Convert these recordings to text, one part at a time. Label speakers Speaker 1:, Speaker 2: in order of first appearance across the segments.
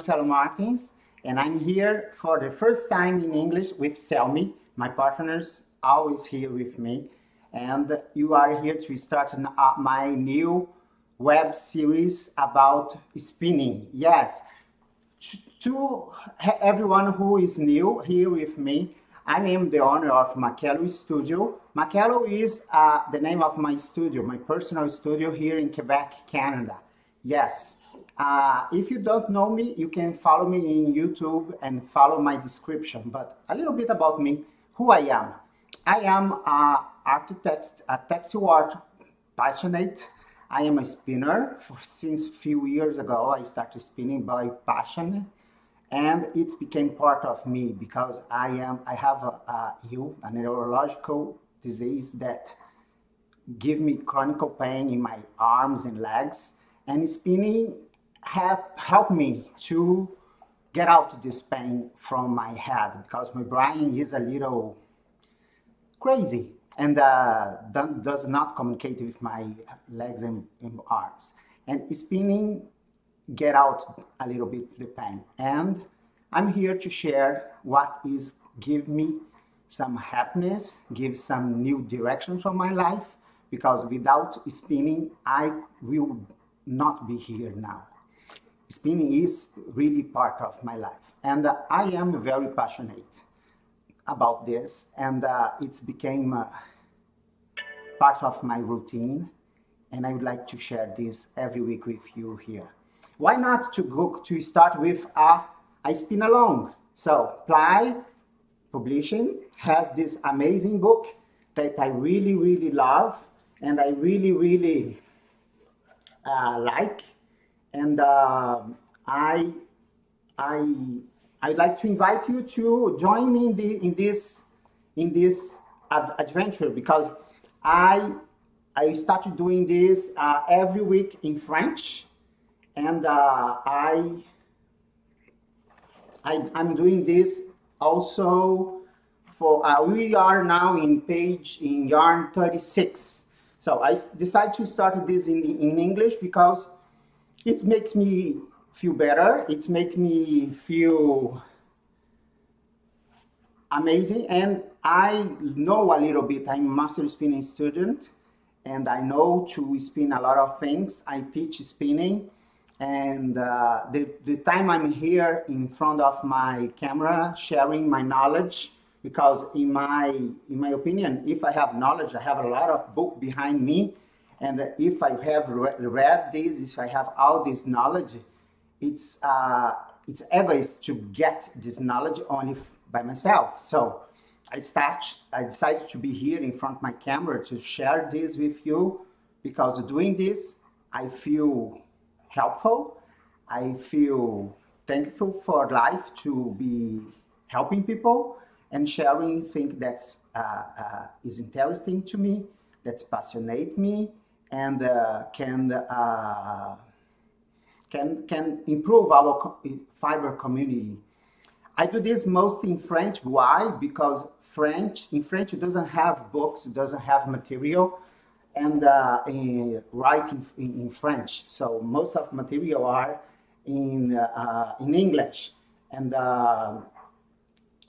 Speaker 1: Marcelo Martins, and I'm here for the first time in English with Selmi. My partner's always here with me, and you are here to start my new web series about spinning. Yes, to everyone who is new here with me, I am the owner of Macelo Studio. Macelo is the name of my studio, my personal studio here in Quebec, Canada. Yes. If you don't know me, you can follow me in YouTube and follow my description. But a little bit about me, who I am. I am an architect, a textile art passionate. I am a spinner. Since a few years ago, I started spinning by passion. And it became part of me because I have a neurological disease that give me chronic pain in my arms and legs. And spinning helped me to get out this pain from my head because my brain is a little crazy and does not communicate with my legs and arms. And spinning get out a little bit the pain, and I'm here to share what is give me some happiness, give some new direction for my life, because without spinning I will not be here now. Spinning is really part of my life, and I am very passionate about this, and it's became part of my routine, and I would like to share this every week with you here. Why not to start with I spin along? So Ply Publishing has this amazing book that I really love, and I really like, and I'd like to invite you to join me in this adventure, because I started doing this every week in French. And I'm doing this also for, we are now in yarn 36. So I decided to start this in English because it makes me feel better. It makes me feel amazing. And I know a little bit. I'm a master spinning student, and I know to spin a lot of things. I teach spinning. And the time I'm here in front of my camera sharing my knowledge, because in my opinion, if I have knowledge, I have a lot of book behind me, and if I have read this, if I have all this knowledge, it's egoist to get this knowledge only by myself. So I decided to be here in front of my camera to share this with you, because doing this, I feel helpful. I feel thankful for life to be helping people and sharing things that is interesting to me, that passionate me, and can improve our fiber community. I do this mostly in French. Why? Because in French it doesn't have books, it doesn't have material, and writing in French. So most of material are in English, and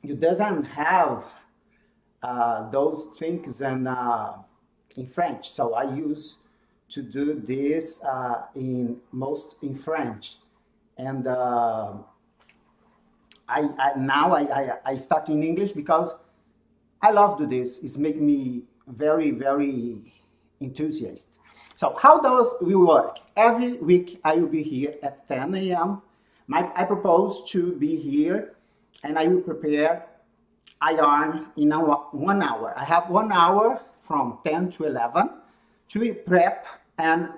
Speaker 1: it doesn't have those things in French. So I use to do this in French, and I start in English because I love to do this. It's make me very enthusiast. So how does it work? Every week I will be here at 10 a.m. I propose to be here, and I will prepare a yarn in 1 hour. I have 1 hour from 10 to 11 to prep and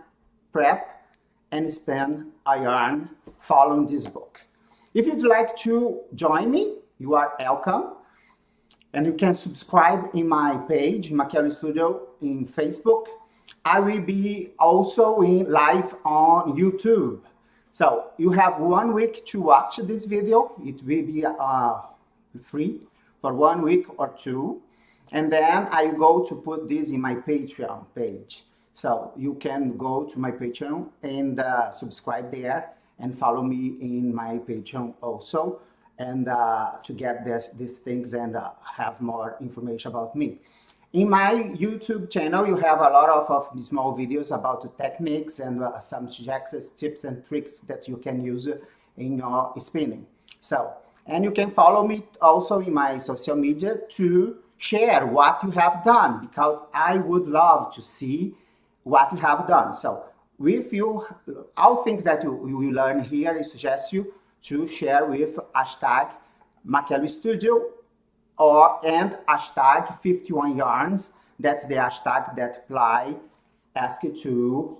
Speaker 1: spin a yarn following this book. If you'd like to join me, you are welcome. And you can subscribe in my page, Macelo Studio, in Facebook. I will be also in live on YouTube. So you have 1 week to watch this video. It will be free for 1 week or 2. And then I go to put this in my Patreon page. So you can go to my Patreon and subscribe there and follow me in my Patreon also, and to get these things and have more information about me. In my YouTube channel, you have a lot of small videos about the techniques and some suggestions, tips and tricks that you can use in your spinning. So, and you can follow me also in my social media to share what you have done, because I would love to see what you have done. So with you, all things that you will learn here, I suggest you to share with hashtag Maquiello Studio and hashtag 51 yarns. That's the hashtag that Ply asked you to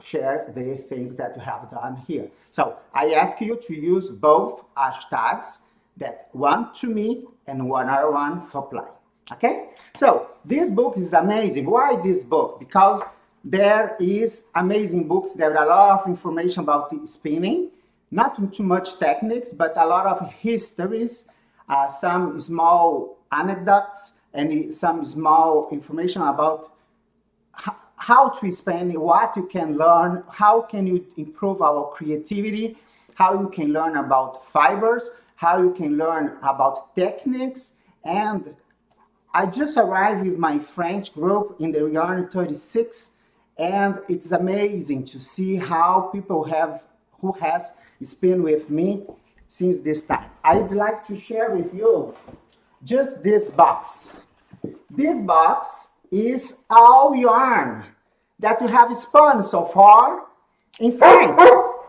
Speaker 1: share the things that you have done here. So I ask you to use both hashtags, that one to me and one other one for Ply. Okay? So this book is amazing. Why this book? Because there is amazing books. There are a lot of information about the spinning, not too much techniques, but a lot of histories, some small anecdotes, and some small information about how to spin, what you can learn, how can you improve our creativity, how you can learn about fibers, how you can learn about techniques. And I just arrived with my French group in the Yarn 36, and it's amazing to see how people who has spin with me since this time. I'd like to share with you just this box. This box is all yarn that you have spun so far in French.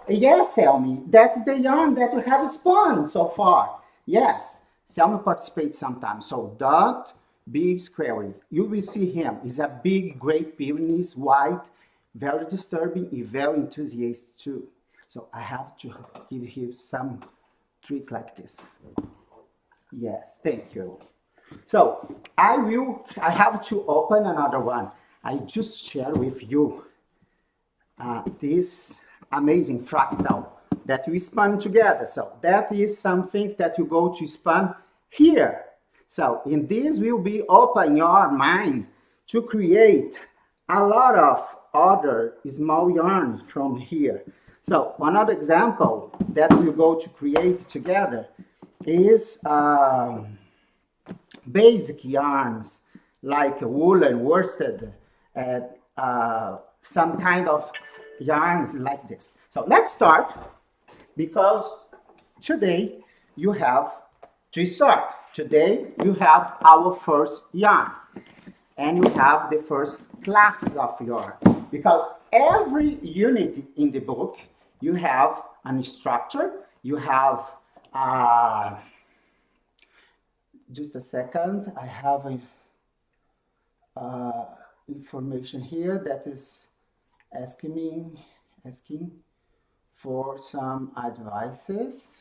Speaker 1: Yes, Selmy, that's the yarn that you have spun so far. Yes, Selmy participates sometimes, so don't be scary. You will see him. He's a big, Great Pyrenees white, very disturbing and very enthusiastic too. So I have to give him some trick like this. Yes, thank you. So I have to open another one. I just share with you this amazing fractal that we spun together. So that is something that you go to spun here. So in this will be open your mind to create a lot of other small yarn from here. So another example that we go to create together is basic yarns like woolen, worsted, and some kind of yarns like this. So let's start, because today you have to start. Today you have our first yarn, and you have the first class of yarn, because every unit in the book you have a structure, you have just a second, I have information here that is asking for some advices.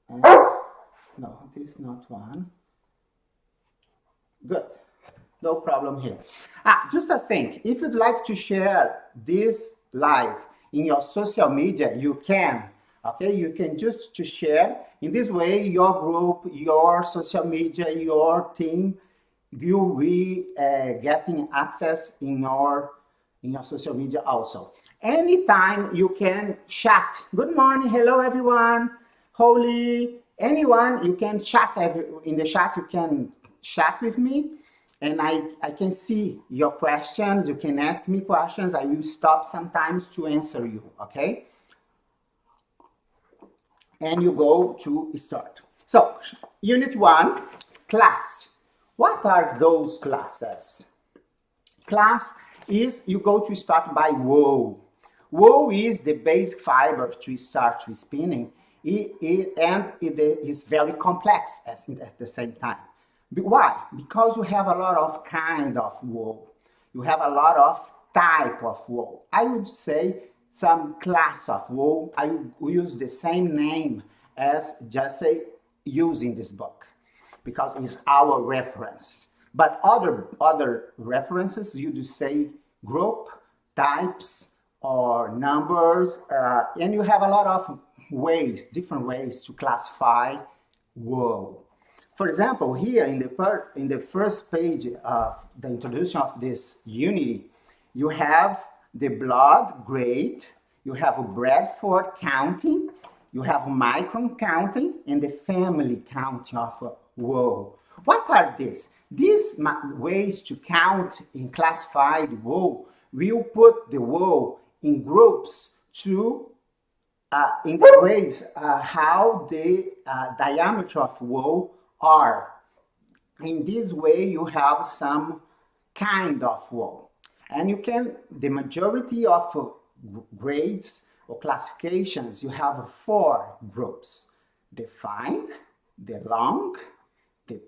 Speaker 1: And no, this is not one. Good, no problem here. Just a thing, if you'd like to share this live in your social media, you can. Okay, you can just to share. In this way, your group, your social media, your team, you will be getting access in your social media also. Anytime you can chat. Good morning, hello everyone. Holy, anyone, you can chat in the chat. You can chat with me, and I can see your questions. You can ask me questions. I will stop sometimes to answer you. Okay. And you go to start. So, unit 1, class. What are those classes? Class is you go to start by wool. Wool is the basic fiber to start with spinning, and it is very complex at the same time. Why? Because you have a lot of kind of wool. You have a lot of type of wool. I would say some class of wool. I will use the same name as just say using this book, because it's our reference. But other references, you do say group, types, or numbers, and you have a lot of ways, different ways to classify wool. For example, here in the first page of the introduction of this unity, you have the blood, great, you have Bradford counting, you have micron counting, and the family counting of wool. What are these? These ways to count in classified wool will put the wool in groups to in the ways how the diameter of wool are. In this way, you have some kind of wool. And you can, the majority of grades or classifications, you have 4 groups. The fine, the long, the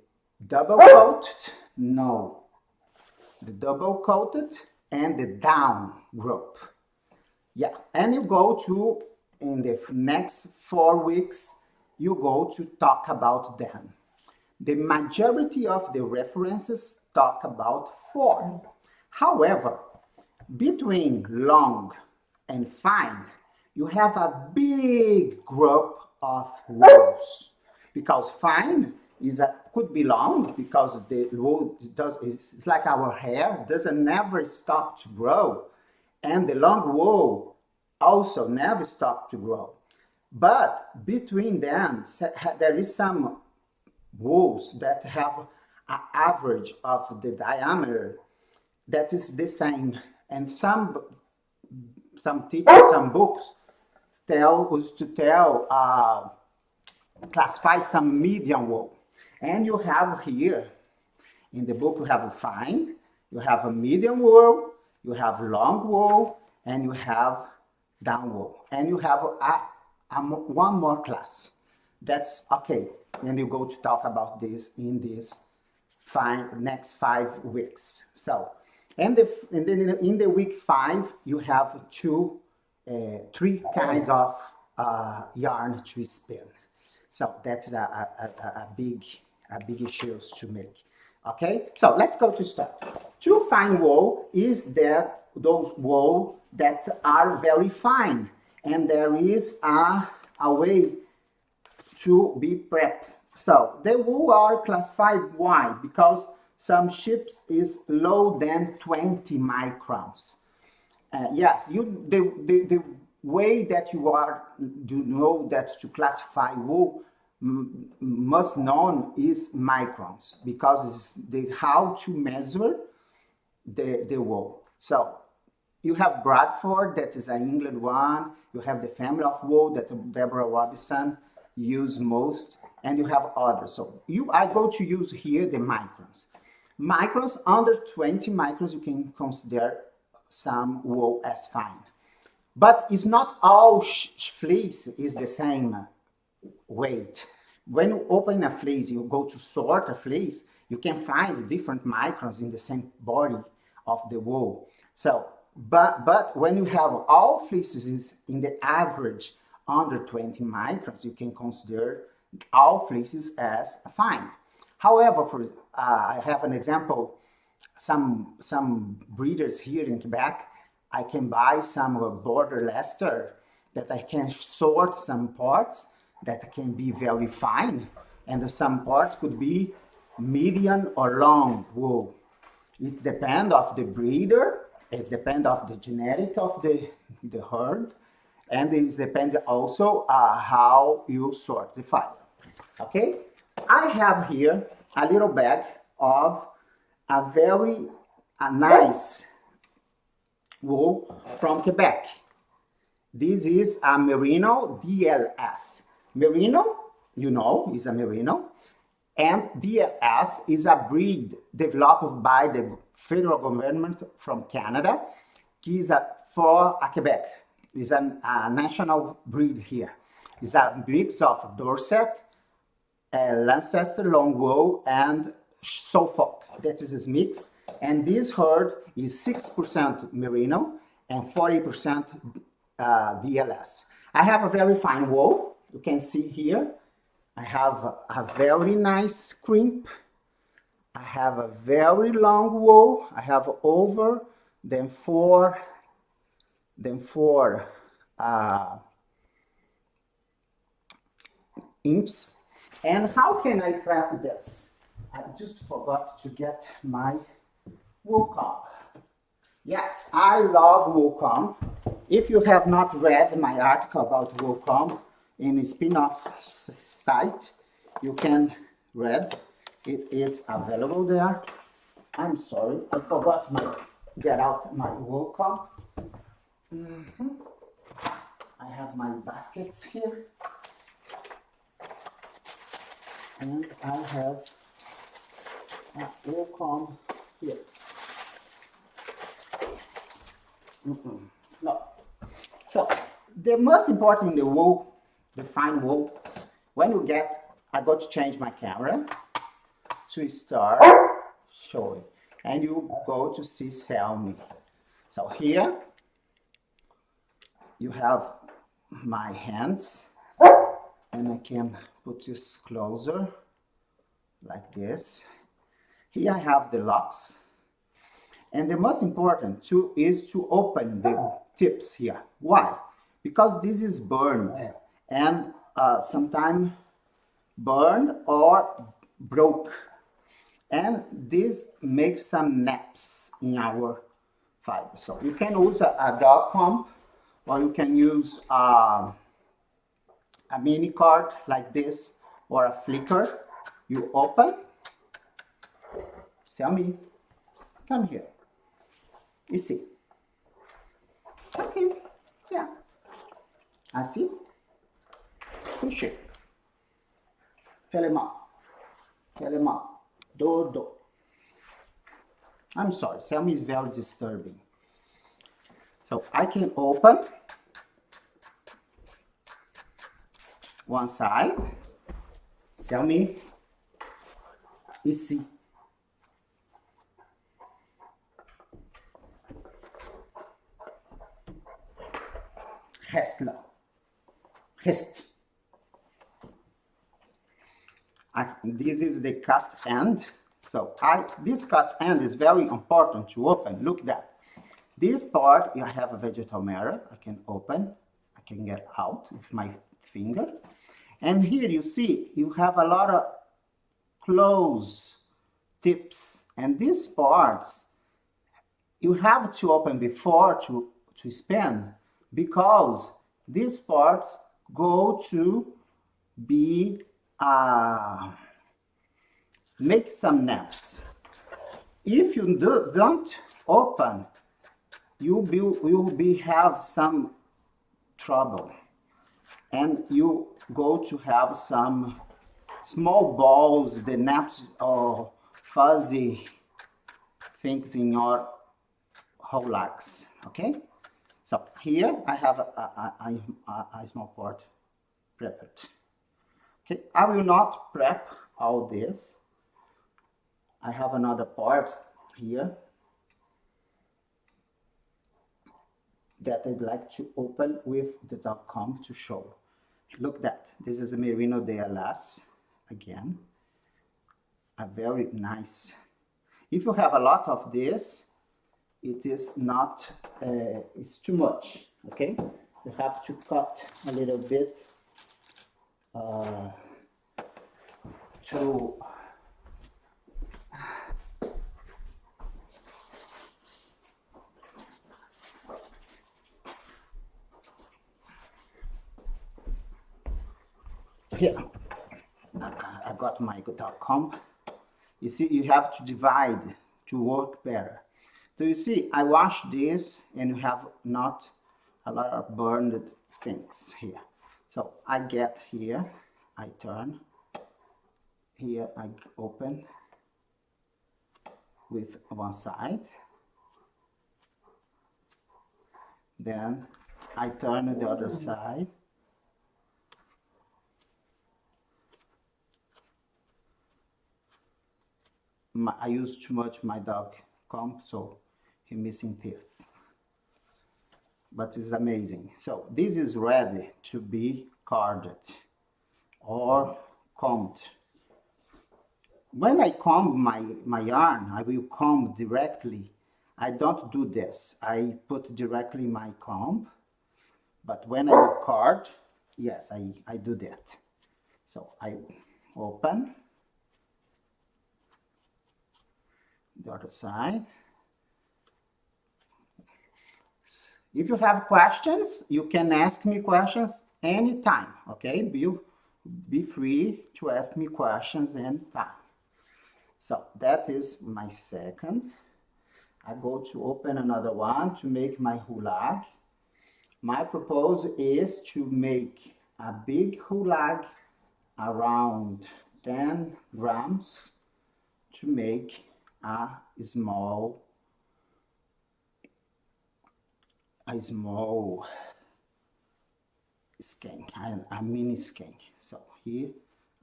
Speaker 1: double coated, the double coated, and the down group. Yeah, and you go to, in the next 4 weeks, you go to talk about them. The majority of the references talk about 4. However, between long and fine, you have a big group of wools, because fine could be long because the wool it's like our hair, doesn't never stop to grow, and the long wool also never stop to grow. But between them, there is some wools that have an average of the diameter that is the same, and some teachers, some books tell us to classify some medium wool. And you have here in the book, you have a fine, you have a medium wool, you have long wool, and you have down wool, and you have one more class. That's okay. And you go to talk about this in this next 5 weeks. So, and then in the week 5, you have 3 kinds of yarn to spin. So that's a big issues to make. Okay, so let's go to start. Too fine wool is that those wool that are very fine, and there is a way to be prepped. So the wool are classified. Why? Because some ships is lower than 20 microns. Yes, the way that you know that to classify wool most known is microns, because it's how to measure the wool. So you have Bradford, that is an England one. You have the family of wool that Deborah Robinson use most, and you have others. So I go to use here the microns. Microns under 20 microns, you can consider some wool as fine. But it's not all fleece is the same weight. When you open a fleece, you go to sort a fleece, you can find different microns in the same body of the wool. So, but when you have all fleeces in the average under 20 microns, you can consider all fleeces as fine. However, I have an example, some breeders here in Quebec, I can buy some border Leicester that I can sort some parts that can be very fine, and some parts could be medium or long wool. It depends of the breeder, it depends of the genetic of the herd, and it depends also how you sort the fiber. Okay, I have here a little bag of a nice wool from Quebec. This is a Merino DLS. Merino, you know, is a Merino, and DLS is a breed developed by the federal government from Canada. It's for Quebec. It's a national breed here. It's a mix of Dorset, Lancaster long wool, and Suffolk. That is this mix. And this herd is 6% Merino and 40% DLS. I have a very fine wool. You can see here. I have a very nice crimp. I have a very long wool. I have over than four inches. And how can I prep this? I just forgot to get my wool comb. Yes, I love wool comb. If you have not read my article about wool comb in a spin-off site, you can read. It is available there. I'm sorry, I forgot my get out my wool comb. I have my baskets here, and I have a wool comb here. No. So the most important in the wool, the fine wool, when you get, I got to change my camera to start showing, and you go to see Sell Me. So here you have my hands, and I can put this closer like this. Here I have the locks, and the most important too is to open the tips here. Why? Because this is burned, and sometimes burned or broke, and this makes some naps in our fiber. So you can use a dog comb, or you can use a mini card like this, or a flicker. You open. Tell me, come here. You see? Okay, yeah. Assim. Puxei. Felemão. Felemão. Do. I'm sorry, Selmy is very disturbing. So I can open one side. Selmy. Ici. Reste là. Reste. This is the cut end. So this cut end is very important to open. Look at that. This part, I have a vegetal mirror. I can open. I can get out with my finger. And here you see, you have a lot of close tips. And these parts, you have to open before to spin, because these parts go to be make some naps. If you don't open, you will have some trouble, and you go to have some small balls, the naps or fuzzy things in your whole legs. Okay. So here I have a small part prepped. Okay, I will not prep all this. I have another part here that I'd like to open with the dog comb to show. Look that, this is a Merino DLS, again, a very nice. If you have a lot of this, it is not, it's too much, okay? You have to cut a little bit to here. I got my dog comb. You see, you have to divide to work better. So you see, I wash this, and you have not a lot of burned things here. So I get here, I turn, here I open with one side, then I turn the other side, I use too much my dog comb, so he's missing teeth. But it's amazing. So this is ready to be carded or combed. When I comb my yarn, I will comb directly. I don't do this. I put directly my comb. But when I card, yes, I do that. So I open the other side. If you have questions, you can ask me questions anytime, okay? Be free to ask me questions anytime. So that is my second. I go to open another one to make my hulag. My proposal is to make a big hulag around 10 grams to make a small skein, a mini skein. So here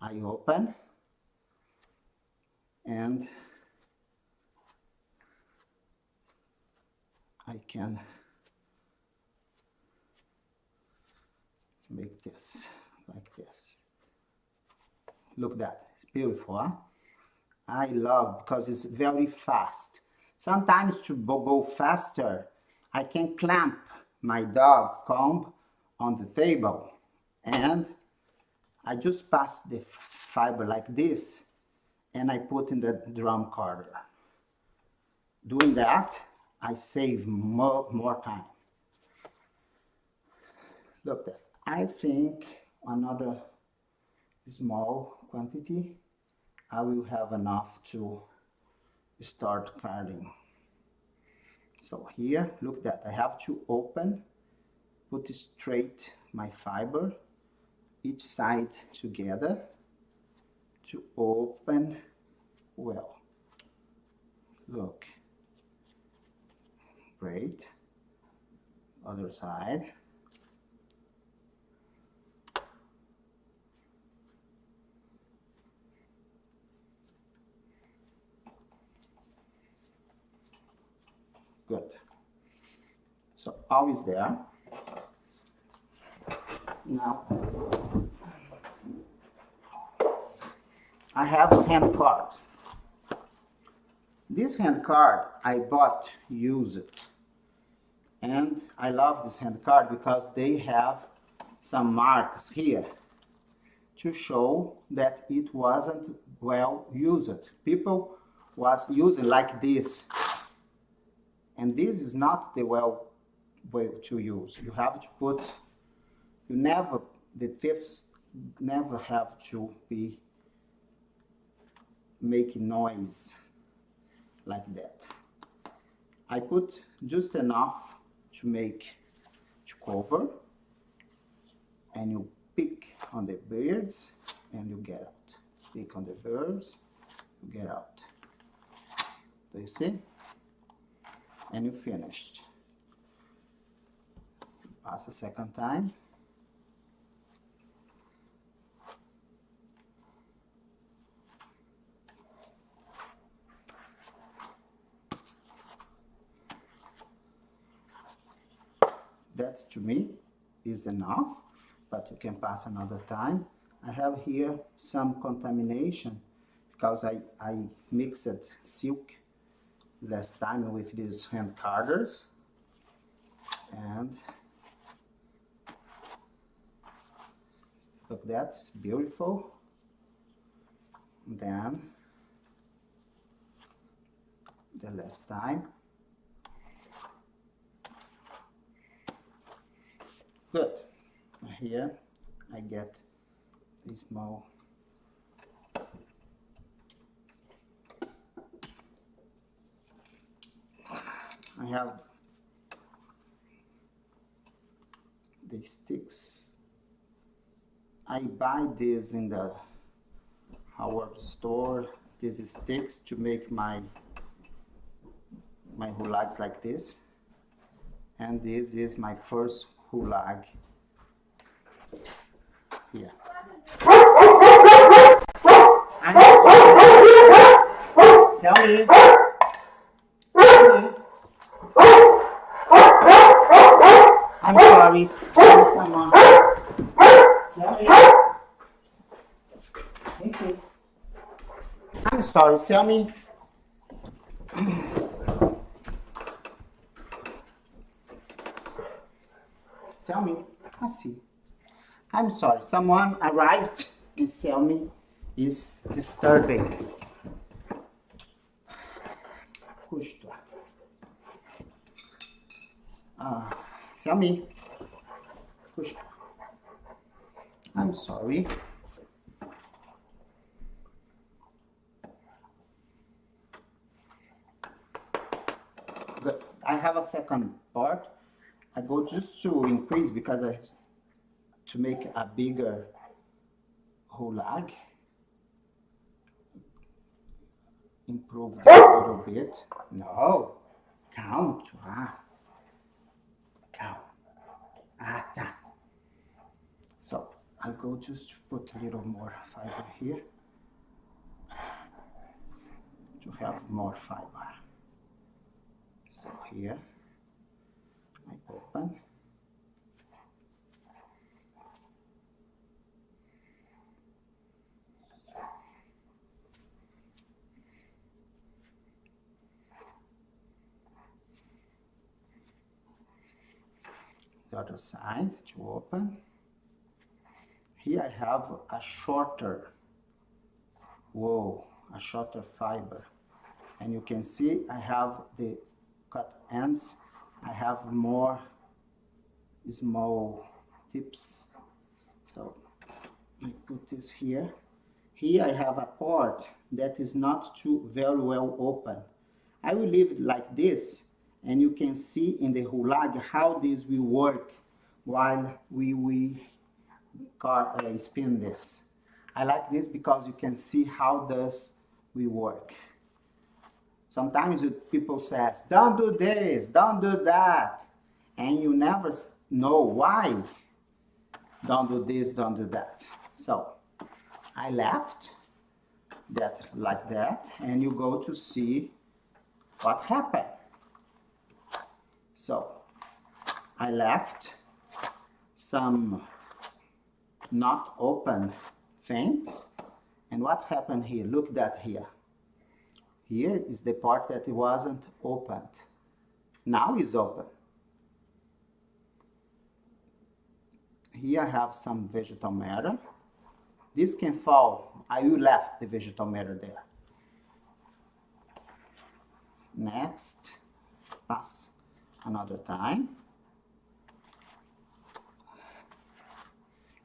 Speaker 1: I open and I can make this like this. Look that, it's beautiful, huh? I love because it's very fast. Sometimes to go faster, I can clamp my dog comb on the table and I just pass the fiber like this and I put in the drum carder. Doing that, I save more time. Look that. I think another small quantity, I will have enough to start carding. So here, look that, I have to open, put straight my fiber, each side together, to open well. Look, great, other side. Good. So always there. Now I have a hand card. This hand card I bought used, and I love this hand card because they have some marks here to show that it wasn't well used. People was using like this. And this is not the well way to use. You have to put, the tips never have to be making noise like that. I put just enough to cover, and you pick on the birds and you get out. Pick on the birds, you get out. Do you see? And you finished. Pass a second time. That to me is enough, but you can pass another time. I have here some contamination because I mixed silk last time with these hand carders, and look, that's beautiful. Then the last time. Good. Here I get this small I have the sticks. I buy this in the Howard store. These sticks to make my hulags like this. And this is my first hulag here. Sally. I'm sorry, someone. Sally. I'm sorry, Selmy. Selmy, I see. I'm sorry, someone arrived and Selmy is disturbing. Custa. Selmy, push. I'm sorry. I have a second part. I go just to increase because to make a bigger lag. Improve a little bit. No, count. Count. Tá. So I go just to put a little more fiber here to have more fiber. So here I open. The other side to open. Here I have a shorter wool, a shorter fiber, and you can see I have the cut ends. I have more small tips, so I put this here. Here I have a part that is not too very well open. I will leave it like this, and you can see in the hulag how this will work while we spin this. I like this because you can see how this will work. Sometimes people say, don't do this, don't do that, and you never know why. Don't do this, don't do that. So I left that like that, and you go to see what happened. So I left some not open things, and what happened here? Look that here. Here is the part that wasn't opened. Now it's open. Here I have some vegetal matter. This can fall. I will left the vegetal matter there. Next, pass another time.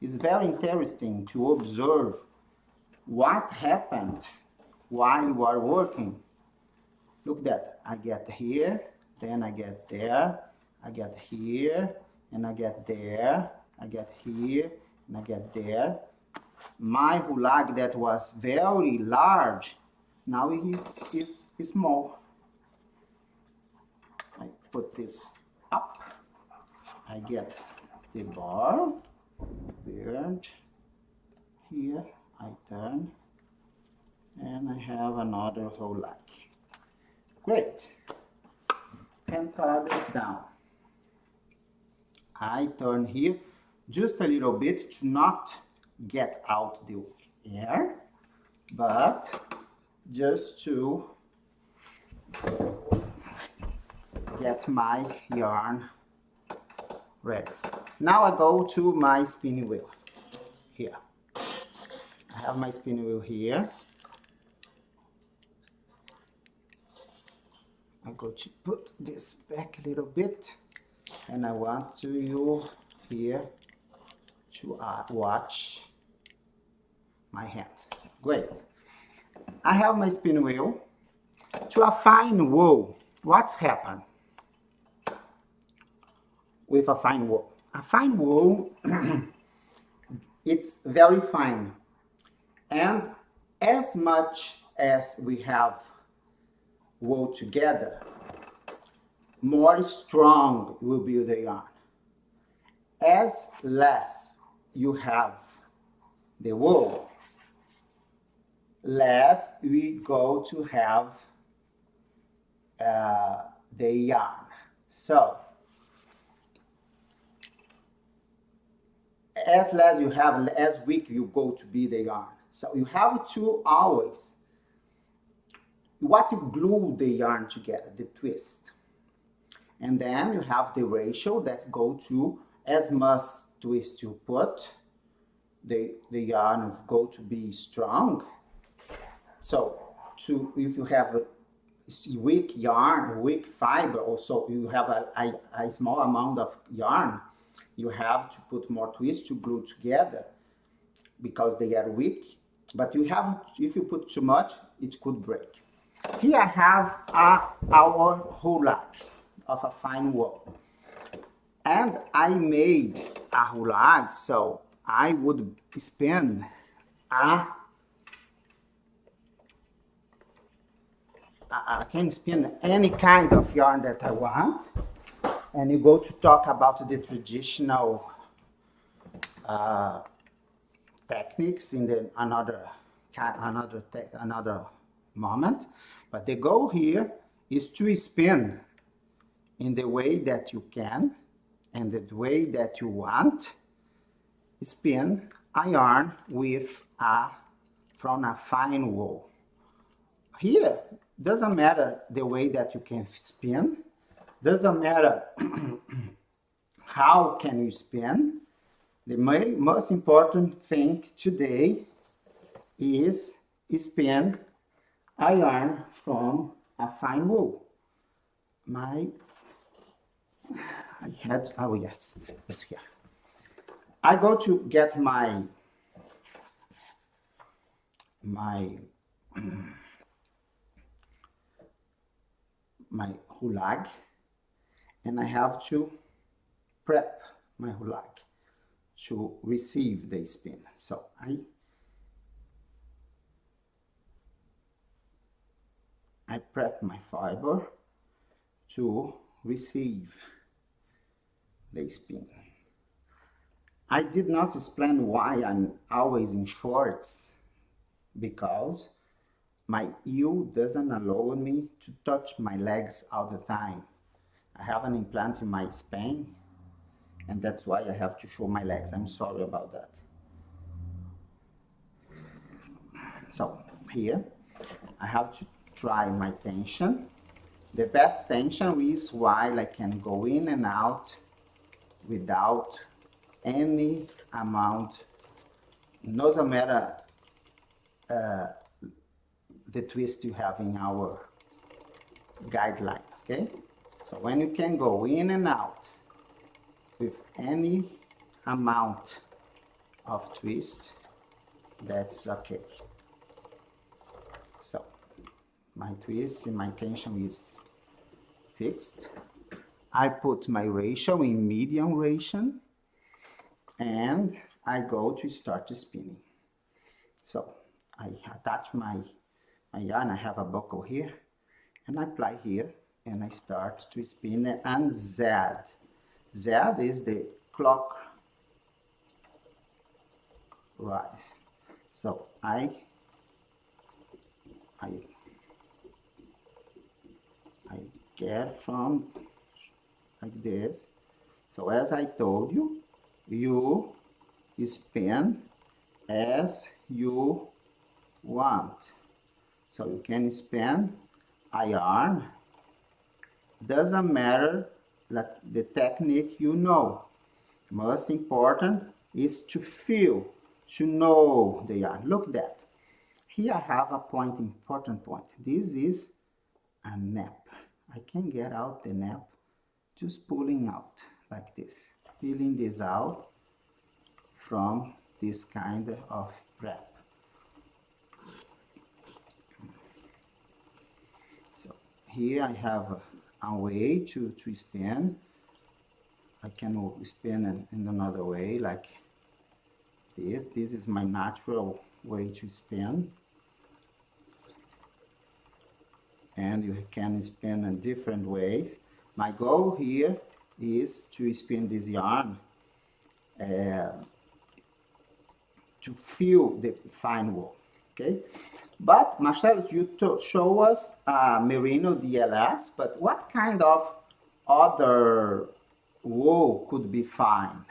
Speaker 1: It's very interesting to observe what happened while you are working. Look that, I get here, then I get there, I get here, and I get there, I get here, and I get there. My hulag that was very large, now it is small. I put this up, I get the bar, beard, here I turn, and I have another hulag. Great. 10 colors down. I turn here just a little bit to not get out the air, but just to get my yarn ready. Now I go to my spinning wheel here. I have my spinning wheel here. I'm going to put this back a little bit, and I want you here to watch my hand. Great. I have my spinning wheel. To a fine wool, what's happened with a fine wool? A fine wool, it's very fine, and as much as we have wool together, more strong will be the yarn. As less you have the wool, less we go to have the yarn. So as less you have, as weak you go to be the yarn. So you have to always, what you glue the yarn together, the twist. And then you have the ratio that go to as much twist you put, the yarn of go to be strong. So if you have weak yarn, weak fiber, also you have a small amount of yarn, you have to put more twist to glue together because they are weak. But you have, if you put too much, it could break. Here I have our hulag of a fine wool. And I made a hulag, so I would spin I can spin any kind of yarn that I want. And you go to talk about the traditional techniques in the another moment. But the goal here is to spin in the way that you can and the way that you want. Spin a yarn with from a fine wool. Here, doesn't matter the way that you can spin, doesn't matter how can you spin. The most important thing today is spin a yarn from a fine wool. Oh yes, it's here. I go to get my hulag, and I have to prep my hulag to receive the spin. So I prep my fiber to receive the spin. I did not explain why I'm always in shorts, because my heel doesn't allow me to touch my legs all the time. I have an implant in my spine, and that's why I have to show my legs. I'm sorry about that. So here, I have to try my tension. The best tension is while I can go in and out without any amount, doesn't matter the twist you have in our guideline, okay? So when you can go in and out with any amount of twist, that's okay. So my twist and my tension is fixed. I put my ratio in medium ratio, and I go to start spinning. So I attach my yarn, I have a buckle here, and I apply here, and I start to spin, and Z is the clock rise. So I get from like this. So as I told you, you spin as you want. So you can spin a yarn. Doesn't matter that the technique you know. Most important is to feel, to know the yarn. Look at that. Here I have a point, important point. This is a nap. I can get out the nap just pulling out like this. Peeling this out from this kind of prep. So here I have a way to spin. I can spin in another way like this. This is my natural way to spin. And you can spin in different ways. My goal here is to spin this yarn to feel the fine wool, okay? But Marcelo, you show us merino DLS, but what kind of other wool could be fine?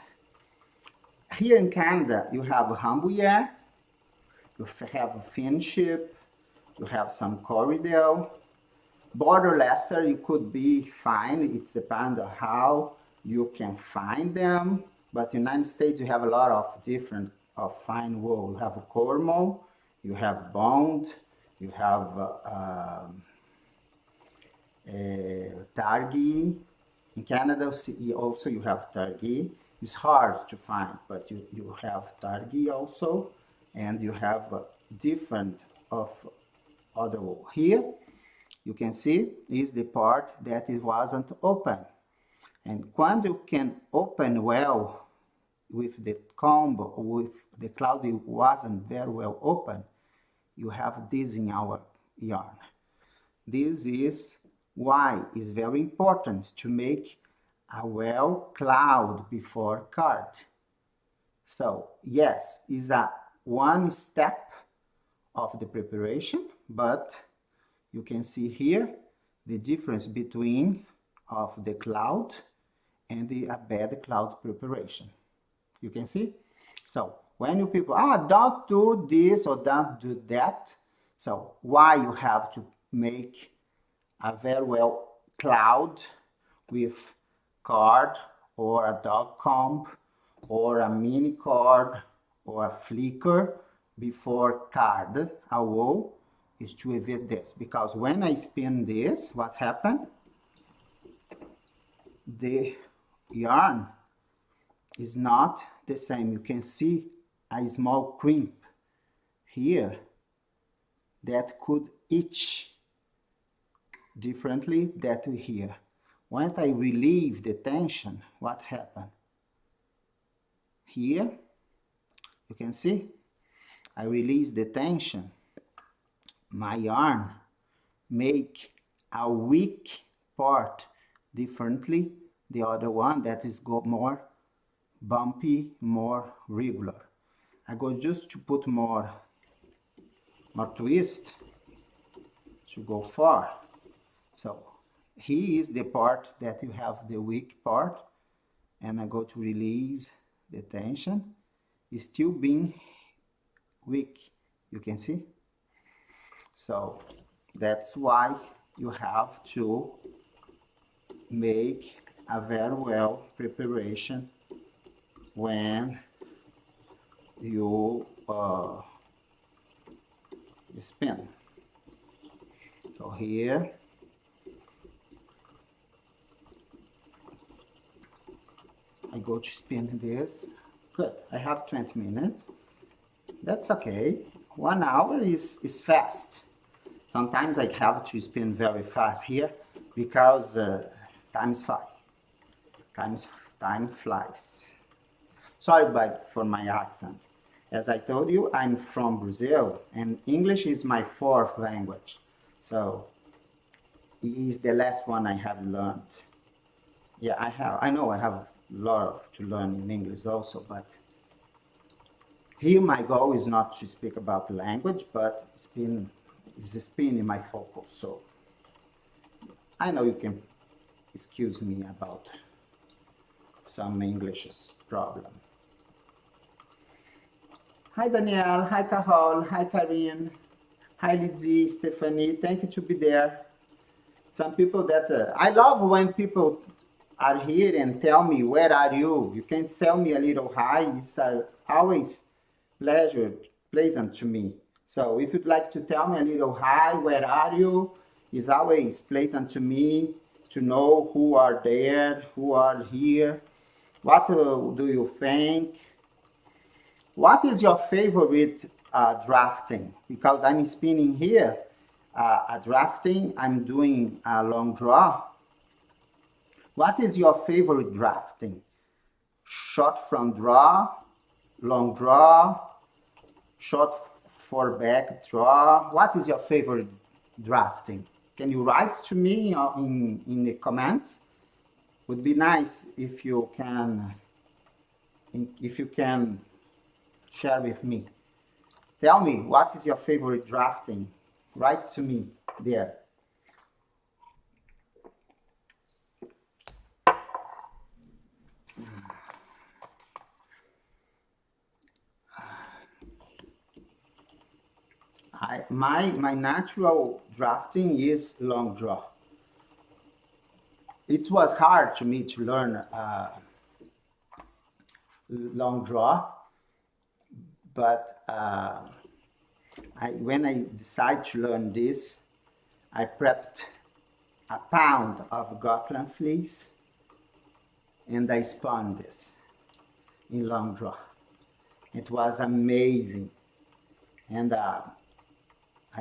Speaker 1: Here in Canada, you have Rambouillet, you have Finne, you have some Corriedale. Border Leicester, you could be fine. It depends on how you can find them. But in the United States, you have a lot of different fine wool. You have Cornwall, you have Bond, you have targi. In Canada also you have targi. It's hard to find, but you have targi also, and you have different of other. Here you can see is the part that it wasn't open, and when you can open well with the comb, with the cloud it wasn't very well open, you have this in our yarn. This is why it's very important to make a well cloud before card. So yes, it's a one step of the preparation, but you can see here the difference between of the cloud and the bad cloud preparation. You can see? So when you people, don't do this or don't do that. So why you have to make a very well cloud with cord or a dog comb or a mini cord or a flicker before card a wool is to evade this, because when I spin this, what happened? The yarn is not the same. You can see a small crimp here that could itch differently that we hear. When I relieve the tension, what happened? Here, you can see, I release the tension. My yarn make a weak part differently. The other one that is go more bumpy, more regular. I go just to put more twist to go far. So here is the part that you have the weak part, and I go to release the tension. It's still being weak, you can see. So that's why you have to make a very well preparation when you spin. So here I go to spin this. Good, I have 20 minutes. That's okay. 1 hour is fast. Sometimes I have to spin very fast here because time flies. Sorry for my accent. As I told you, I'm from Brazil and English is my fourth language. So it is the last one I have learned. Yeah, I know I have a lot to learn in English also, but here my goal is not to speak about the language, but it's spin in my focus. So I know you can excuse me about some English problem. Hi Danielle, hi Carol, hi Karine, hi Lizzie, Stephanie, thank you to be there. Some people that, I love when people are here and tell me, where are you? You can tell me a little hi, it's always pleasant to me. So if you'd like to tell me a little hi, where are you? It's always pleasant to me to know who are there, who are here. What do you think? What is your favorite drafting? Because I'm spinning here a drafting, I'm doing a long draw. What is your favorite drafting? Short front draw, long draw, short for back draw. What is your favorite drafting? Can you write to me in the comments? Would be nice if you can share with me. Tell me, what is your favorite drafting? Write to me there. My natural drafting is long draw. It was hard to me to learn long draw, but when I decided to learn this, I prepped a pound of Gotland fleece, and I spun this in long draw. It was amazing, and I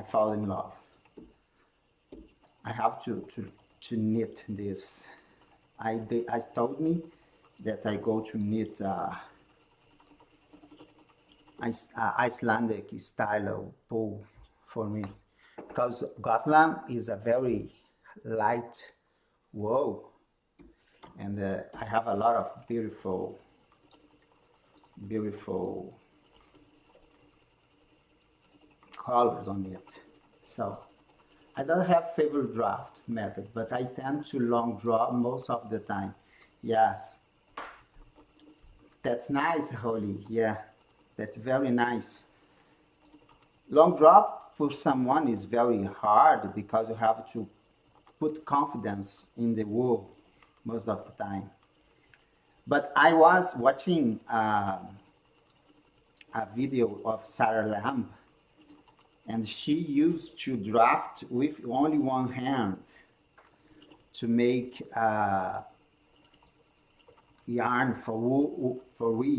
Speaker 1: fall in love. I have to knit this. I told me that I go to knit Icelandic style wool for me, because Gotland is a very light wool, and I have a lot of beautiful colors on it. So I don't have favorite draft method, but I tend to long draw most of the time. Yes, that's nice, Holly. Yeah, that's very nice. Long draw for someone is very hard because you have to put confidence in the wool most of the time. But I was watching a video of Sarah Lamb, and she used to draft with only one hand to make yarn for wool, for weave.